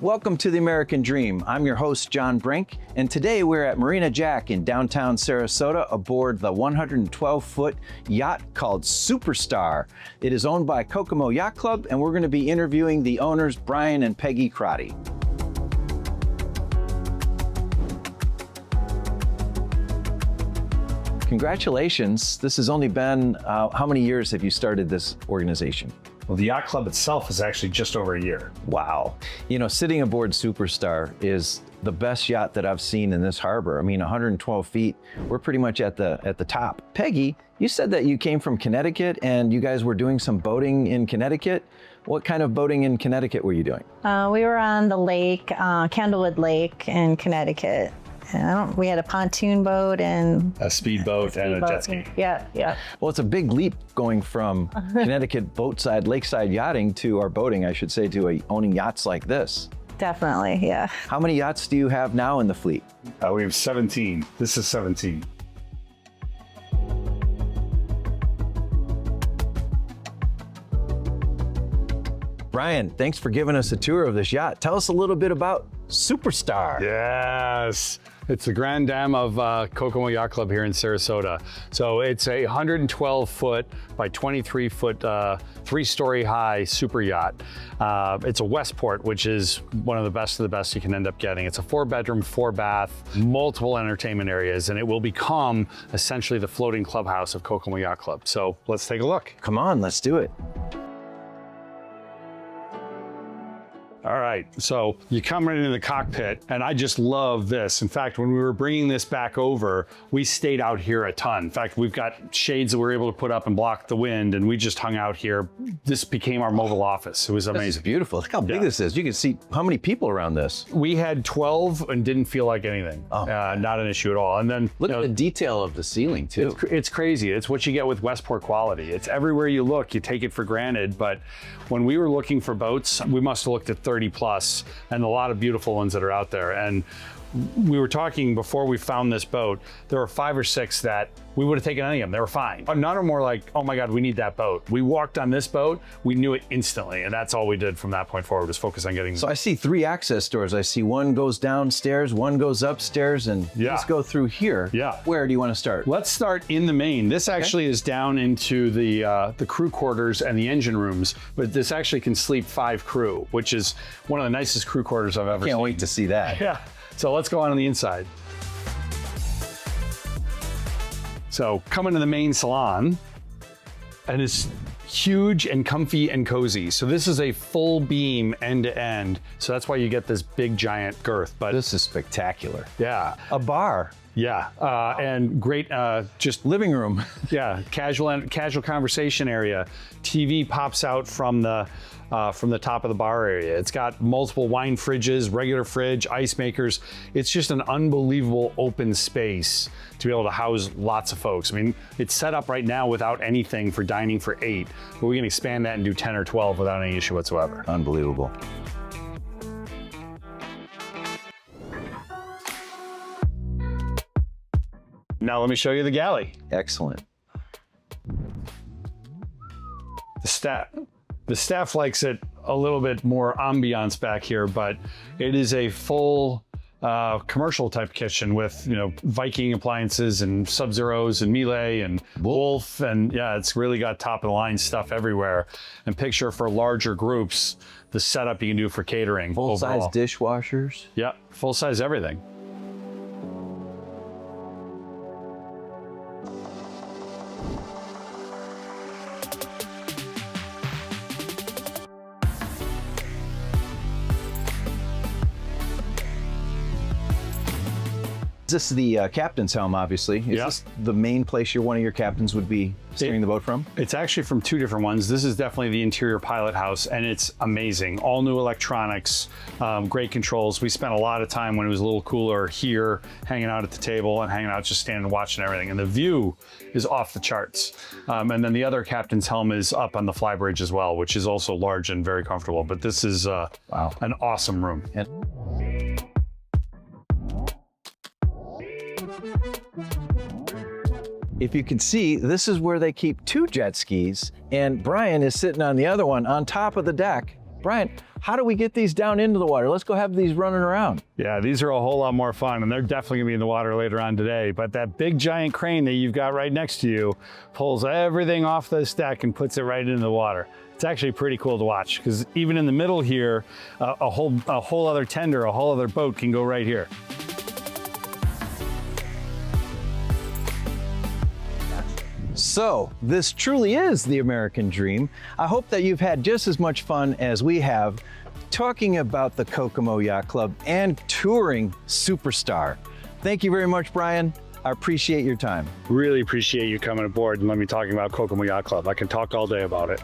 Welcome to the American Dream. I'm your host, John Brink, and today we're at Marina Jack in downtown Sarasota aboard the 112-foot yacht called Superstar. It is owned by Kokomo Yacht Club, and we're going to be interviewing the owners, Brian and Peggy Crotty. Congratulations. This has only been, how many years have you started this organization? Well, the yacht club itself is actually just over a year. Wow. You know, sitting aboard Superstar is the best yacht that I've seen in this harbor. I mean, 112 feet, we're pretty much at the top. Peggy, you said that you came from Connecticut and you guys were doing some boating in Connecticut. What kind of boating in Connecticut were you doing? We were on the lake, Candlewood Lake in Connecticut. We had a pontoon boat and A speedboat and a jet ski. Yeah. Well, it's a big leap going from Connecticut boatside, lakeside yachting to, or boating, I should say, to owning yachts like this. Definitely, yeah. How many yachts do you have now in the fleet? We have 17. This is 17. Brian, thanks for giving us a tour of this yacht. Tell us a little bit about Superstar. Yes, it's the Grand Dam of Kokomo Yacht Club here in Sarasota. So it's a 112-foot by 23-foot, 3-story high super yacht. It's a Westport, which is one of the best you can end up getting. It's a 4-bedroom, 4-bath, multiple entertainment areas, and it will become essentially the floating clubhouse of Kokomo Yacht Club. So let's take a look. Come on, let's do it. All right, so you come right into the cockpit, and I just love this. In fact, when we were bringing this back over, we stayed out here a ton. In fact, we've got shades that we're able to put up and block the wind, and we just hung out here. This became our mobile office. It was amazing. This is beautiful. Look how big this is. You can see how many people around this. We had 12 and didn't feel like anything. Not an issue at all. And then Look at the detail of the ceiling, too. it's crazy. It's what you get with Westport quality. It's everywhere you look, you take it for granted. But when we were looking for boats, we must have looked at 30 plus and a lot of beautiful ones that are out there. And we were talking before we found this boat, there were 5 or 6 that we would have taken any of them. They were fine. None of them were like, oh my God, we need that boat. We walked on this boat, we knew it instantly. And that's all we did from that point forward, was focus on getting. So I see 3 access doors. I see one goes downstairs, one goes upstairs, and let's go through here. Yeah. Where do you want to start? Let's start in the main. This actually is down into the crew quarters and the engine rooms, but this actually can sleep 5 crew, which is one of the nicest crew quarters I've ever seen. Can't wait to see that. Yeah. So let's go on the inside. So come into the main salon, and it's huge and comfy and cozy. So this is a full beam end to end. So that's why you get this big giant girth. But This is spectacular. yeah, A bar. yeah, and great just Living room. yeah, casual conversation area. TV pops out from the top of the bar area. It's got multiple wine fridges, regular fridge, ice makers. It's just an unbelievable open space to be able to house lots of folks. I mean, it's set up right now without anything for dining for 8, but we can expand that and do 10 or 12 without any issue whatsoever. Unbelievable. Now let me show you the galley. Excellent. The staff likes it a little bit more ambiance back here, but it is a full commercial type kitchen with, you know, Viking appliances and Sub-Zeros and Miele and Wolf. And yeah, it's really got top of the line stuff everywhere. And picture for larger groups, the setup you can do for catering. Full-size overall. dishwashers. Yeah, full size everything. This is the captain's helm, obviously. Is this the main place one of your captains would be steering the boat from? It's actually from 2 different ones. This is definitely the interior pilot house, and it's amazing. All new electronics, great controls. We spent a lot of time when it was a little cooler here, hanging out at the table and hanging out, just standing and watching everything. And the view is off the charts. And then the other captain's helm is up on the flybridge as well, which is also large and very comfortable. But this is an awesome room. If you can see, this is where they keep 2 jet skis, and Brian is sitting on the other one on top of the deck. Brian, how do we get these down into the water? Let's go have these running around. Yeah, these are a whole lot more fun, and they're definitely gonna be in the water later on today. But that big giant crane that you've got right next to you pulls everything off this deck and puts it right into the water. It's actually pretty cool to watch, because even in the middle here, a whole other tender, a whole other boat can go right here. So this truly is the American dream. I hope that you've had just as much fun as we have talking about the Kokomo Yacht Club and touring Superstar. Thank you very much, Brian. I appreciate your time. Really appreciate you coming aboard and let me talking about Kokomo Yacht Club. I can talk all day about it.